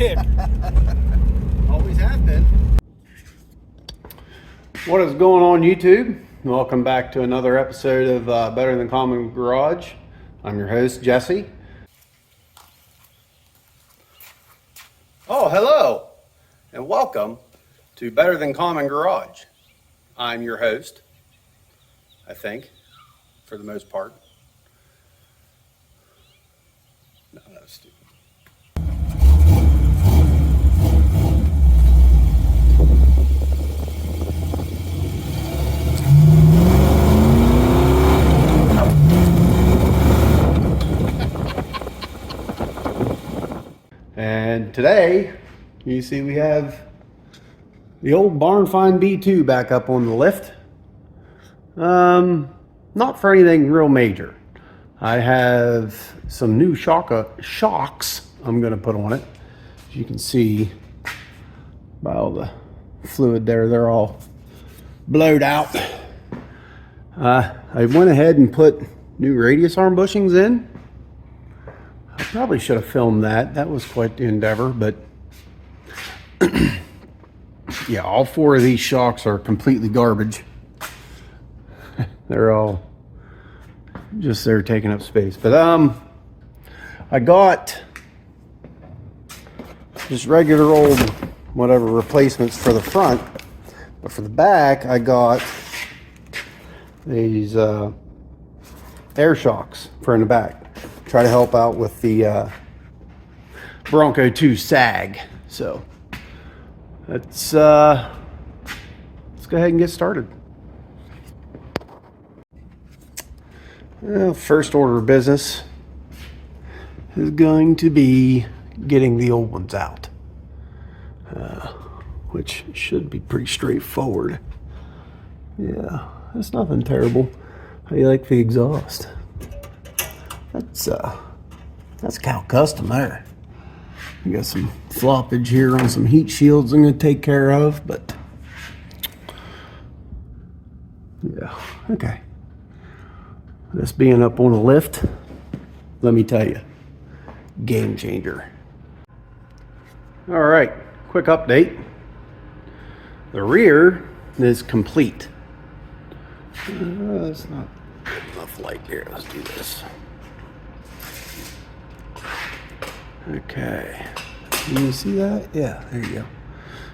pick. Always have been. What is going on, YouTube? Welcome back to another episode of Better Than Common Garage. I'm your host, Jesse. Oh, hello, and welcome to Better Than Common Garage. I'm your host, I think, for the most part. No, that's stupid. And today, you see we have the old barn find B2 back up on the lift. Not for anything real major. I have some new shocks I'm going to put on it. As you can see by all the fluid there, they're all blowed out. I went ahead and put new radius arm bushings in. I probably should have filmed that. That was quite the endeavor, but yeah, all four of these shocks are completely garbage. They're all just there taking up space. But I got just regular old whatever replacements for the front, but for the back I got these air shocks for in the back. Try to help out with the Bronco 2 sag. So let's go ahead and get started. Well, first order of business is going to be getting the old ones out, which should be pretty straightforward. Yeah, that's nothing terrible. How do you like the exhaust? That's Cal Custom there. You got some floppage here on some heat shields I'm going to take care of, but yeah, okay. This being up on a lift, let me tell you, game changer. All right, quick update. The rear is complete. That's not enough light here. Let's do this. Okay, can you see that? Yeah, there you go.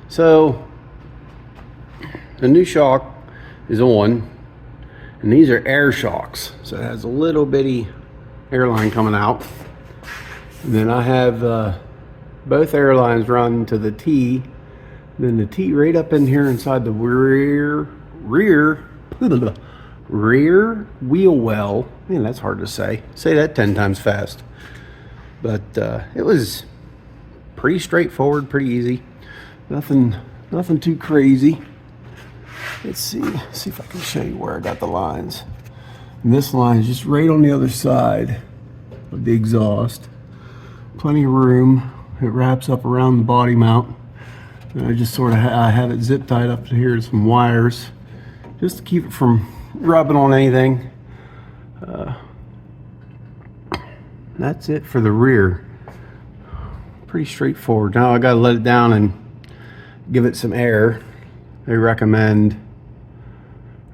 So the new shock is on, and these are air shocks, so it has a little bitty airline coming out, and then I have both airlines run to the T, then the T right up in here inside the rear wheel well. Man, that's hard to say that 10 times fast. But it was pretty straightforward, pretty easy. Nothing too crazy. Let's see if I can show you where I got the lines. And this line is just right on the other side of the exhaust. Plenty of room. It wraps up around the body mount. And I just sort of I have it zip tied up to here to some wires, just to keep it from rubbing on anything. That's it for the rear. Pretty straightforward. Now I gotta let it down and give it some air. They recommend,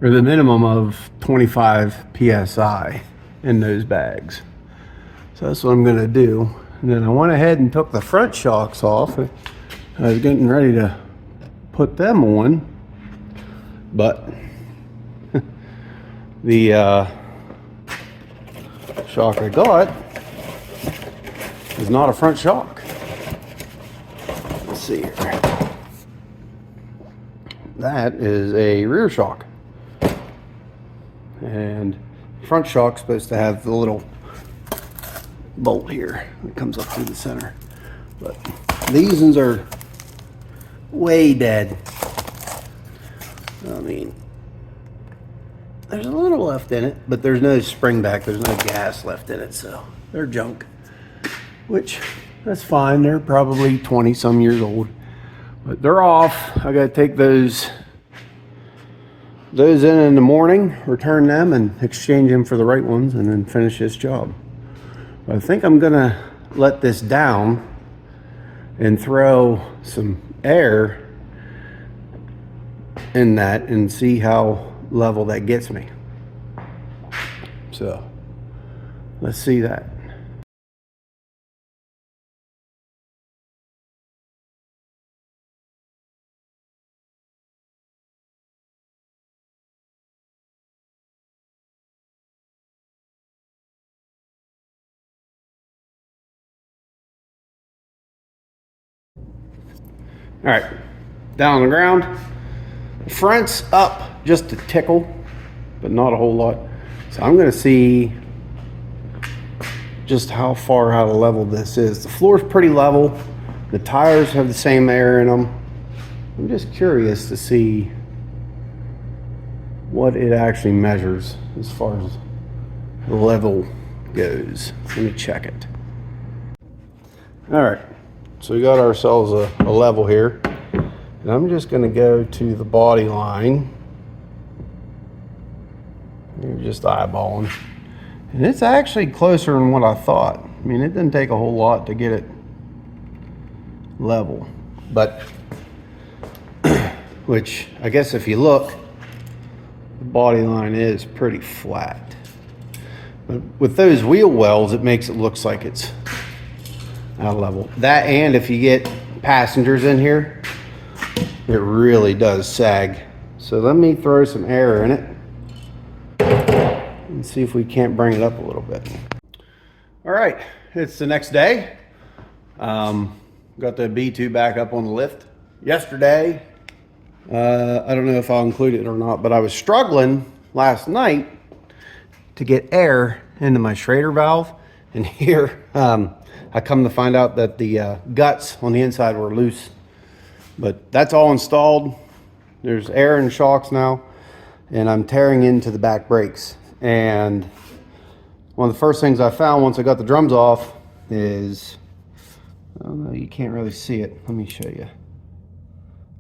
or the minimum of 25 PSI in those bags. So that's what I'm gonna do. And then I went ahead and took the front shocks off. I was getting ready to put them on, but the shock I got is not a front shock. Let's see here. That is a rear shock. And front shock's supposed to have the little bolt here that comes up through the center. But these ones are way dead. I mean, there's a little left in it, but there's no spring back, there's no gas left in it, so they're junk. Which, that's fine, they're probably 20 some years old. But they're off. I gotta take those in the morning, return them, and exchange them for the right ones, and then finish this job. But I think I'm gonna let this down and throw some air in that and see how level that gets me. So let's see that. All right, down on the ground. Front's up just a tickle, but not a whole lot. So I'm gonna see just how far out of level this is. The floor's pretty level. The tires have the same air in them. I'm just curious to see what it actually measures as far as the level goes. Let me check it. All right, so we got ourselves a level here. And I'm just gonna go to the body line. You're just eyeballing. And it's actually closer than what I thought. I mean, it didn't take a whole lot to get it level. But, which I guess if you look, the body line is pretty flat. But with those wheel wells, it makes it look like it's out of level. That, and if you get passengers in here, it really does sag. So let me throw some air in it and see if we can't bring it up a little bit. All right, it's the next day. Got the B2 back up on the lift. Yesterday, I don't know if I'll include it or not, but I was struggling last night to get air into my Schrader valve. And here, I come to find out that the guts on the inside were loose. But that's all installed. There's air and shocks now, and I'm tearing into the back brakes. And one of the first things I found once I got the drums off is, I don't know, you can't really see it. Let me show you.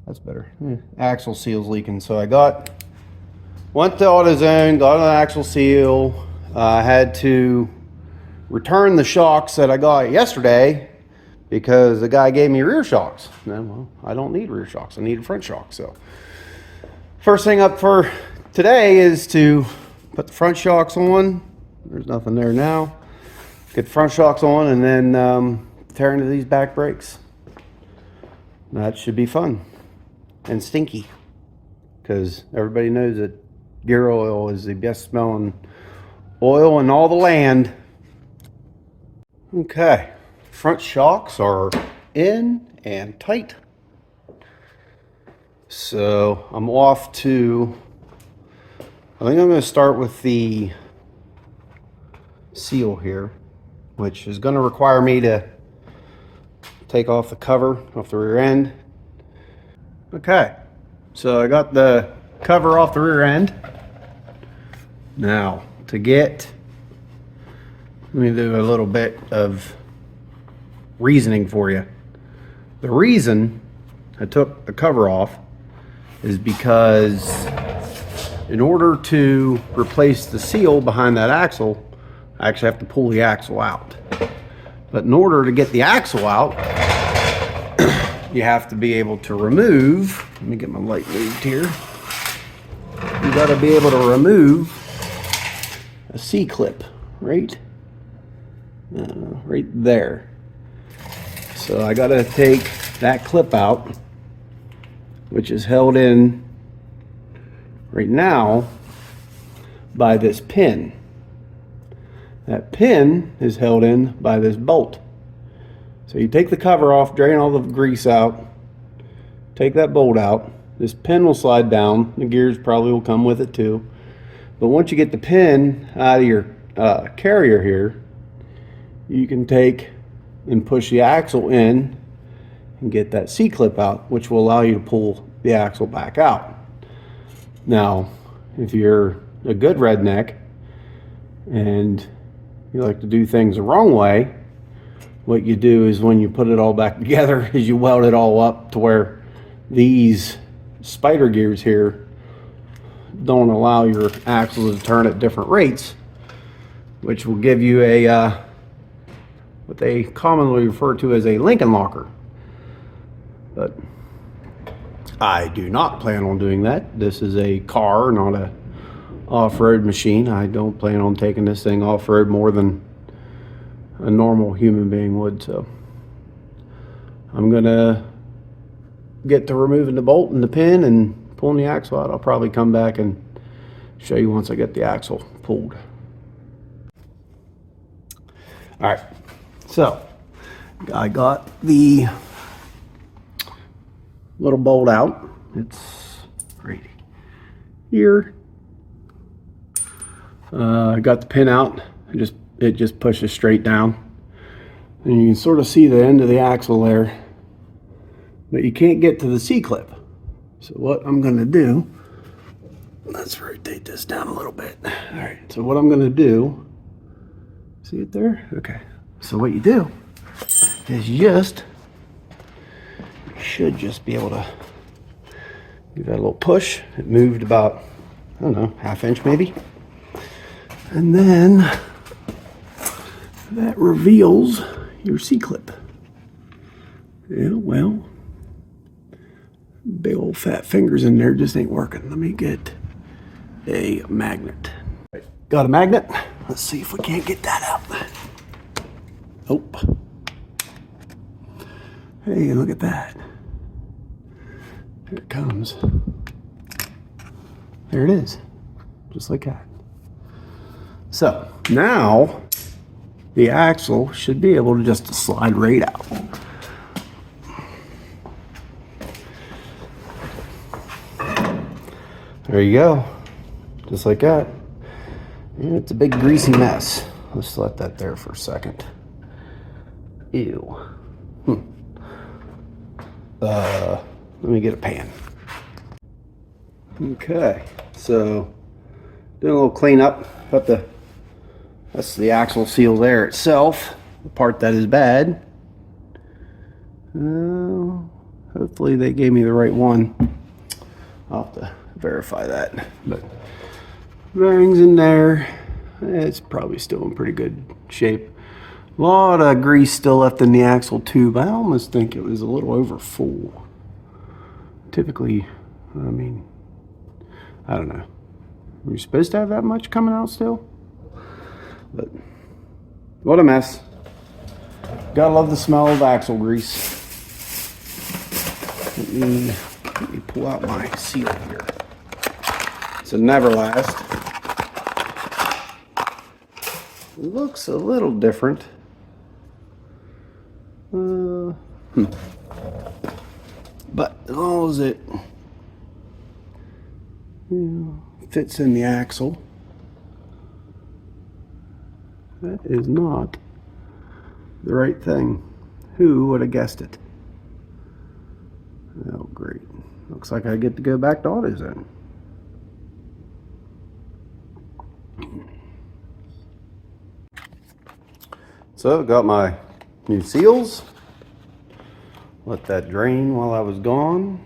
That's better. Axle seal's leaking. So I went to AutoZone, got an axle seal. I had to return the shocks that I got yesterday because the guy gave me rear shocks. No, well, I don't need rear shocks. I need front shocks. So first thing up for today is to put the front shocks on. There's nothing there now. Get the front shocks on and then tear into these back brakes. That should be fun and stinky because everybody knows that gear oil is the best smelling oil in all the land. Okay. Front shocks are in and tight. So I'm off to, I think I'm going to start with the seal here, which is going to require me to take off the cover off the rear end. Okay, so I got the cover off the rear end. Now to get, let me do a little bit of reasoning for you. The reason I took the cover off is because in order to replace the seal behind that axle, I actually have to pull the axle out. But in order to get the axle out, you have to be able to remove, let me get my light moved here. You got to be able to remove a C-clip right there. So I got to take that clip out, which is held in right now by this pin. That pin is held in by this bolt. So you take the cover off, drain all the grease out, take that bolt out. This pin will slide down. The gears probably will come with it too. But once you get the pin out of your carrier here, you can take and push the axle in and get that C-clip out, which will allow you to pull the axle back out. Now, if you're a good redneck and you like to do things the wrong way, what you do is when you put it all back together is you weld it all up to where these spider gears here don't allow your axles to turn at different rates, which will give you a what they commonly refer to as a Lincoln locker. But I do not plan on doing that. This is a car, not a off-road machine. I don't plan on taking this thing off-road more than a normal human being would. So I'm gonna get to removing the bolt and the pin and pulling the axle out. I'll probably come back and show you once I get the axle pulled. All right, so I got the little bolt out. It's right here. I got the pin out. It just pushes straight down, and you can sort of see the end of the axle there, but you can't get to the C-clip. So what I'm going to do, let's rotate this down a little bit. All right, so what I'm going to do, see it there? Okay, so what you do is you should just be able to give that a little push. It moved about, I don't know, ½ inch maybe. And then that reveals your C-clip. Yeah, well, big old fat fingers in there just ain't working. Let me get a magnet. Got a magnet. Let's see if we can't get that out. Oh. Hey, look at that. Here it comes. There it is. Just like that. So now the axle should be able to just slide right out. There you go. Just like that. And it's a big greasy mess. Let's let that there for a second. Ew. Let me get a pan. Okay, so doing a little cleanup. That's the axle seal there itself, the part that is bad. Hopefully they gave me the right one. I'll have to verify that. But bearings in there. It's probably still in pretty good shape. A lot of grease still left in the axle tube. I almost think it was a little over full. Typically, I mean, I don't know. Were you supposed to have that much coming out still? But what a mess. Gotta love the smell of axle grease. Let me pull out my seal here. It's a Neverlast. Looks a little different. But as long as it fits in the axle, that is not the right thing. Who would have guessed it? Oh, great. Looks like I get to go back to AutoZone. So, got my new seals. Let that drain while I was gone.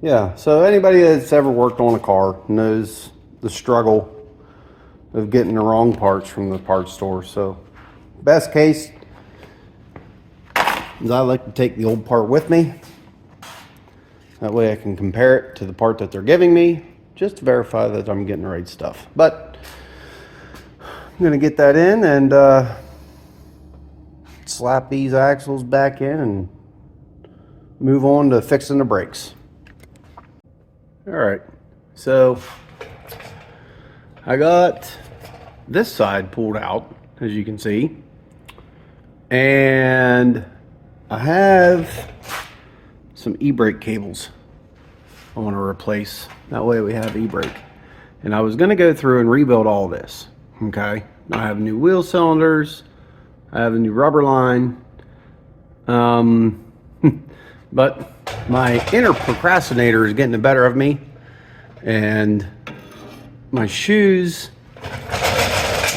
Yeah, so anybody that's ever worked on a car knows the struggle of getting the wrong parts from the parts store. So, best case is I like to take the old part with me. That way I can compare it to the part that they're giving me, just to verify that I'm getting the right stuff. But I'm gonna get that in and slap these axles back in and move on to fixing the brakes. All right, so I got this side pulled out, as you can see, and I have some e-brake cables I want to replace. That way we have e-brake. And I was going to go through and rebuild all this. Okay, I have new wheel cylinders, I have a new rubber line, but my inner procrastinator is getting the better of me, and my shoes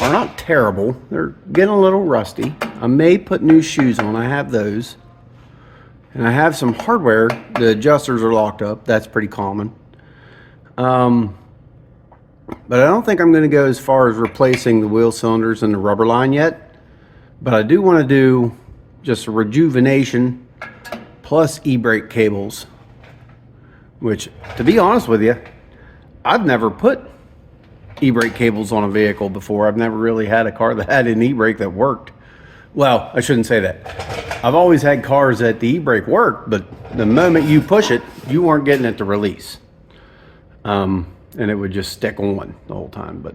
are not terrible. They're getting a little rusty. I may put new shoes on. I have those. And I have some hardware. The adjusters are locked up. That's pretty common. But I don't think I'm going to go as far as replacing the wheel cylinders and the rubber line yet. But I do want to do just a rejuvenation plus e-brake cables, which, to be honest with you, I've never put e-brake cables on a vehicle before. I've never really had a car that had an e-brake that worked. Well, I shouldn't say that. I've always had cars that the e-brake worked, but the moment you push it, you weren't getting it to release. And it would just stick on the whole time. But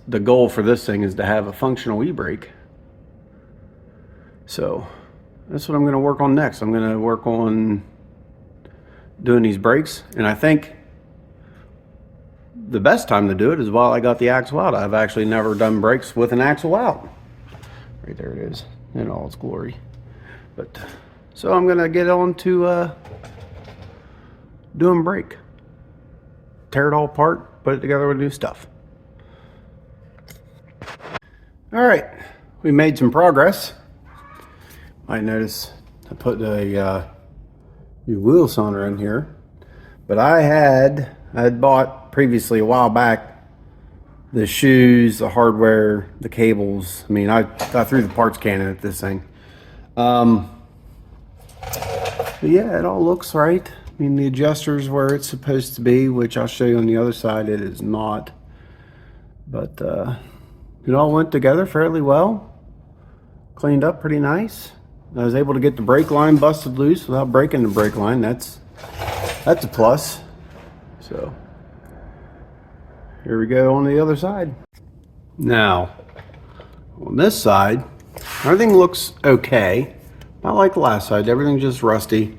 the goal for this thing is to have a functional e-brake. So that's what I'm going to work on next. I'm going to work on doing these brakes, and I think the best time to do it is while I got the axle out. I've actually never done brakes with an axle out. Right there it is in all its glory. But so I'm gonna get on to doing brake. Tear it all apart, put it together with new stuff. All right, we made some progress. Might notice I put a new wheel cylinder in here, but I had bought previously a while back the shoes, the hardware, the cables. I mean, I threw the parts cannon at this thing. But yeah, it all looks right. I mean, the adjuster's where it's supposed to be, which I'll show you on the other side. It is not. But it all went together fairly well. Cleaned up pretty nice. I was able to get the brake line busted loose without breaking the brake line. That's a plus. So here we go on the other side. Now, on this side, everything looks okay. Not like the last side, everything's just rusty.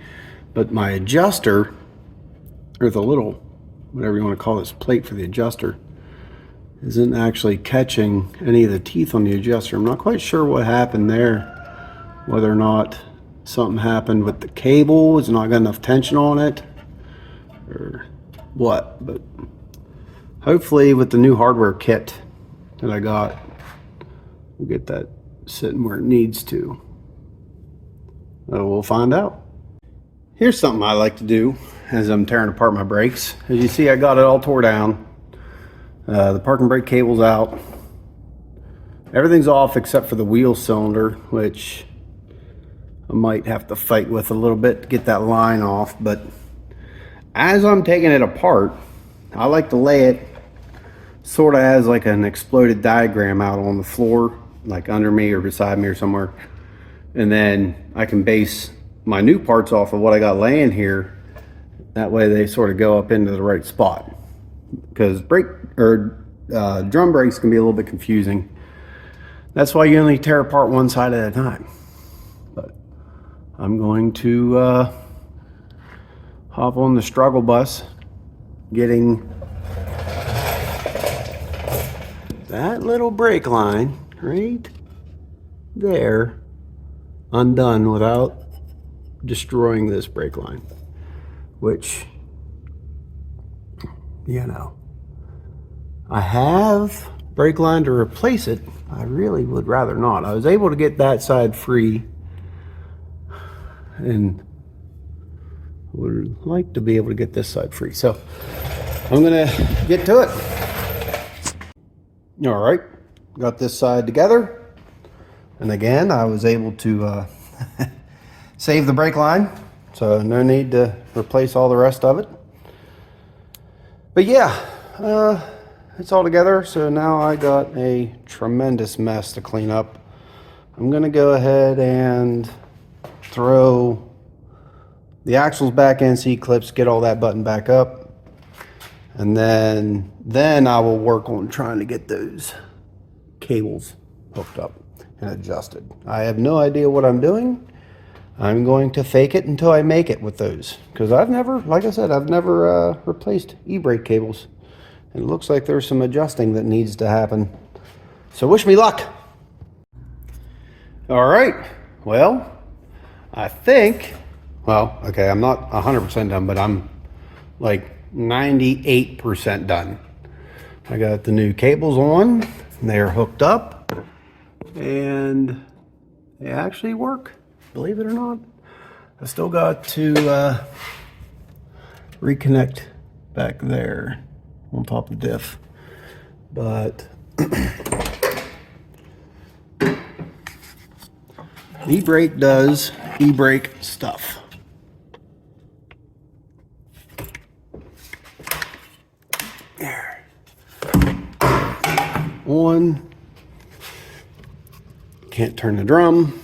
But my adjuster, or the little, whatever you want to call this plate for the adjuster, isn't actually catching any of the teeth on the adjuster. I'm not quite sure what happened there. Whether or not something happened with the cable, is not got enough tension on it, or what. But hopefully with the new hardware kit that I got, we'll get that sitting where it needs to. We'll find out. Here's something I like to do as I'm tearing apart my brakes. As you see, I got it all tore down. The parking brake cable's out. Everything's off except for the wheel cylinder, which I might have to fight with a little bit to get that line off. But as I'm taking it apart, I like to lay it sort of as like an exploded diagram out on the floor, like under me or beside me or somewhere. And then I can base my new parts off of what I got laying here. That way they sort of go up into the right spot. Because drum brakes can be a little bit confusing. That's why you only tear apart one side at a time. But I'm going to hop on the struggle bus, getting that little brake line right there undone without destroying this brake line, which, you know, I have brake line to replace it. I really would rather not. I was able to get that side free and would like to be able to get this side free. So I'm gonna get to it. All right, got this side together. And again, I was able to save the brake line. So no need to replace all the rest of it. But yeah, it's all together. So now I got a tremendous mess to clean up. I'm gonna go ahead and throw the axles back in, C-clips, get all that button back up. And then I will work on trying to get those cables hooked up and adjusted. I have no idea what I'm doing. I'm going to fake it until I make it with those. Because I've never, like I said, I've never replaced e-brake cables. And it looks like there's some adjusting that needs to happen. So wish me luck. All right, well, I think, well, okay, I'm not 100% done, but I'm like 98% done. I got the new cables on, and they are hooked up, and they actually work, believe it or not. I still got to reconnect back there on top of the diff, but E-brake does e-brake stuff. There. On. Can't turn the drum.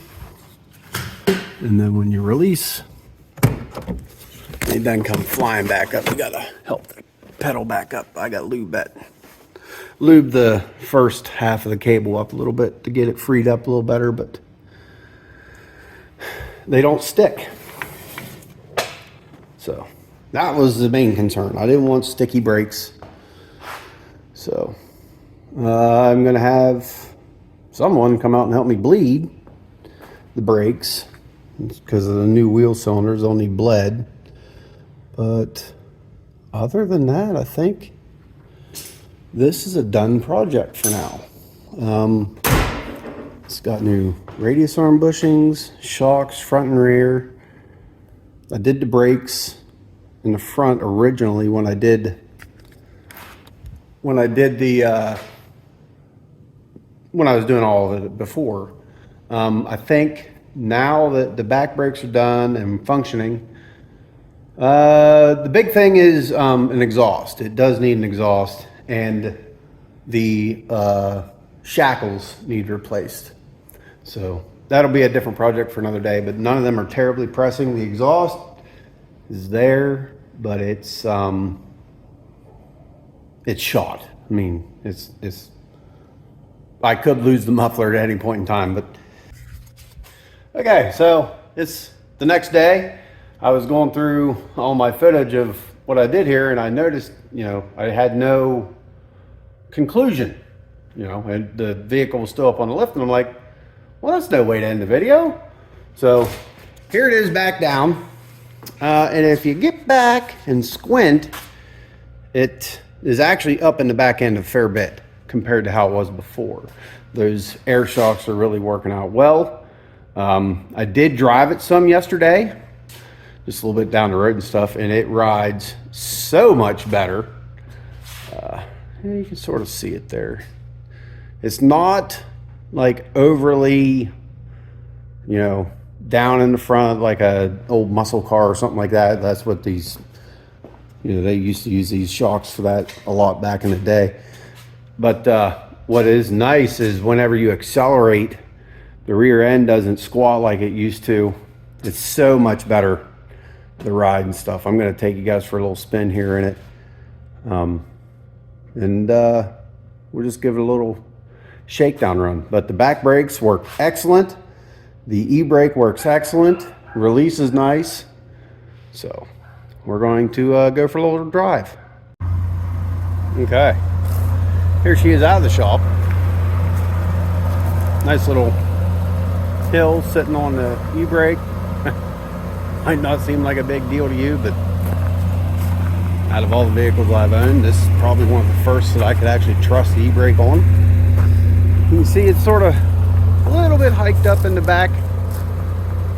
And then when you release, it doesn't come flying back up. You gotta help the pedal back up. I gotta lube the first half of the cable up a little bit to get it freed up a little better, but they don't stick. So that was the main concern. I didn't want sticky brakes. So I'm gonna have someone come out and help me bleed the brakes because of the new wheel cylinders. They'll need bled. But other than that, I think this is a done project for now. It's got new radius arm bushings, shocks, front and rear. I did the brakes in the front originally when I was doing all of it before. I think now that the back brakes are done and functioning, the big thing is an exhaust. It does need an exhaust, and the shackles need replaced. So that'll be a different project for another day, but none of them are terribly pressing. The exhaust is there, but it's shot. I mean, it's I could lose the muffler at any point in time, but okay, so it's the next day. I was going through all my footage of what I did here, and I noticed, I had no conclusion, and the vehicle was still up on the lift, and I'm like, well, that's no way to end the video. So here it is back down. And if you get back and squint, it is actually up in the back end a fair bit compared to how it was before. Those air shocks are really working out well. I did drive it some yesterday, just a little bit down the road and stuff, and it rides so much better. You can sort of see it there. It's not like overly, down in the front like a old muscle car or something like that. That's what these, they used to use these shocks for that a lot back in the day. But what is nice is whenever you accelerate, the rear end doesn't squat like it used to. It's so much better, the ride and stuff. I'm going to take you guys for a little spin here in it. And we'll just give it a little shakedown run. But the back brakes work excellent. The e-brake works excellent. Release is nice. So we're going to go for a little drive. Okay. Here she is out of the shop. Nice little hill sitting on the e-brake. Might not seem like a big deal to you, but out of all the vehicles I've owned, this is probably one of the first that I could actually trust the e-brake on. You can see it's sort of a little bit hiked up in the back,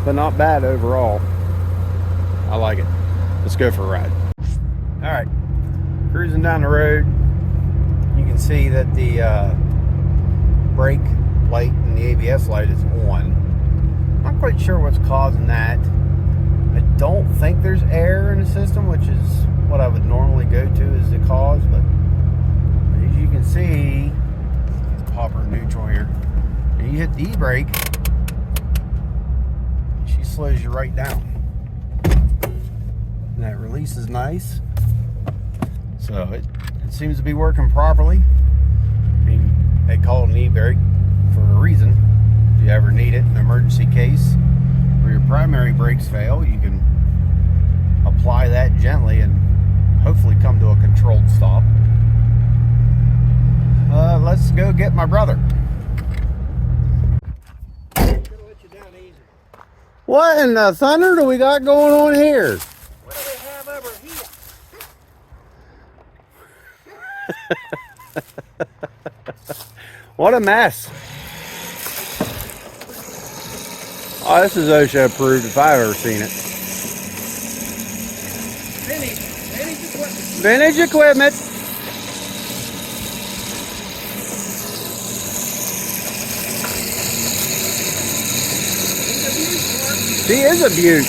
but not bad overall. I like it. Let's go for a ride. All right, cruising down the road. You can see that the brake light and the ABS light is on. Not quite sure what's causing that. I don't think there's air in the system, which is what I would normally go to as the cause, but as you can see, pop her neutral here, and you hit the e-brake, she slows you right down. And that release is nice. So it seems to be working properly. I mean, they call it an e-brake for a reason. If you ever need it in an emergency case where your primary brakes fail, you can apply that gently and hopefully come to a controlled stop. Let's go get my brother. What in the thunder do we got going on here? What do we have over here? What a mess. Oh, this is OSHA approved if I've ever seen it. Vintage equipment. Vintage equipment. She is a beaut.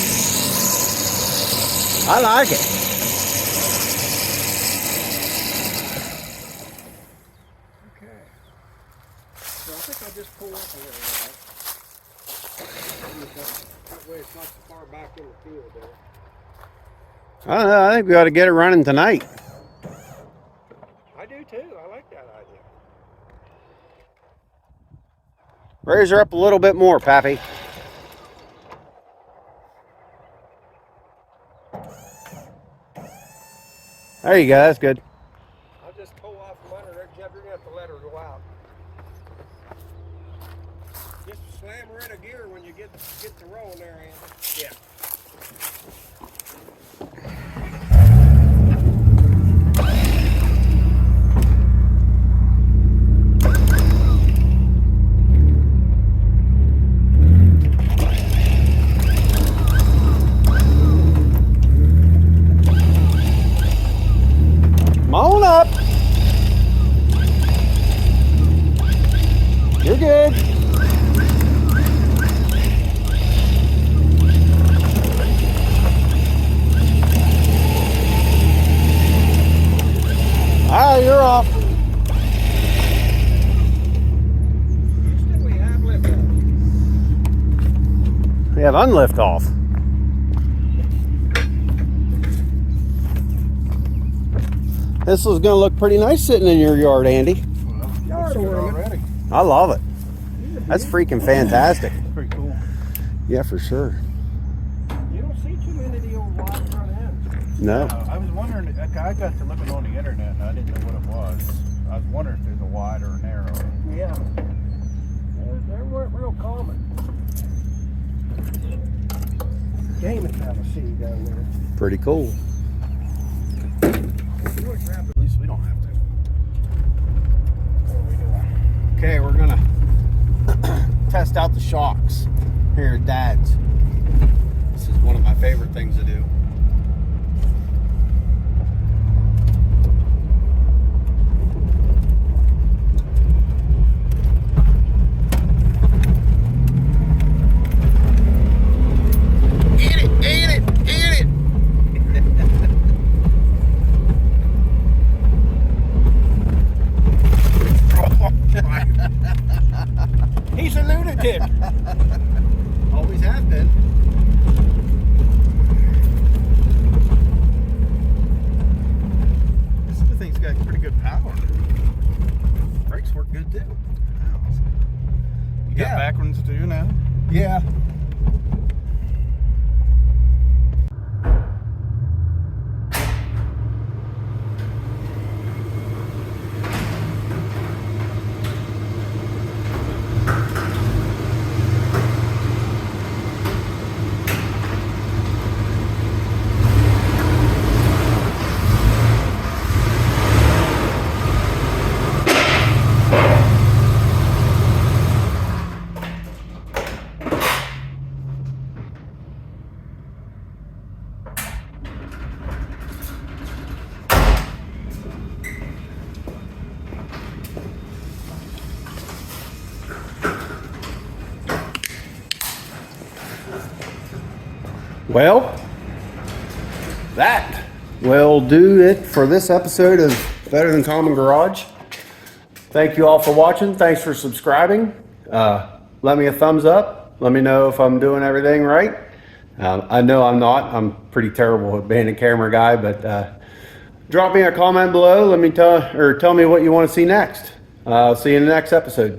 I like it. Okay. So I think I just pull up a little while. That way it's not so far back in the field there. I don't know. I think we ought to get it running tonight. I do too. I like that idea. Raise her up a little bit more, Pappy. There you go. That's good. I'll just pull off from under there. Jeff, you're going to have to let her go out. Just slam her in a gear when you get to rolling there, Andy. Yeah. Come on up. You're good. All right, you're off. Houston, we have lift off. We have unlift off. This is going to look pretty nice sitting in your yard, Andy. Well, yard already. I love it. That's freaking fantastic. Pretty cool. Yeah, for sure. You don't see too many of the old wide front ends. No. I was wondering, I got to looking on the internet and I didn't know what it was. I was wondering if there's a wide or a narrow. Yeah. They weren't real common. Game is have a city down there. Pretty cool. At least we don't have to. What are we doing? Okay, we're going to test out the shocks here at Dad's. This is one of my favorite things to do. Eat it, eat it, eat it. He's a lunatic. Always has been. This thing's got pretty good power. Brakes work good too. Wow. You got Yeah. backwards too now? Yeah. Well, that will do it for this episode of Better Than Common Garage. Thank you all for watching. Thanks for subscribing. Let me a thumbs up. Let me know if I'm doing everything right. I know I'm not. I'm pretty terrible at being a camera guy, but drop me a comment below. Let me tell me what you want to see next. I'll see you in the next episode.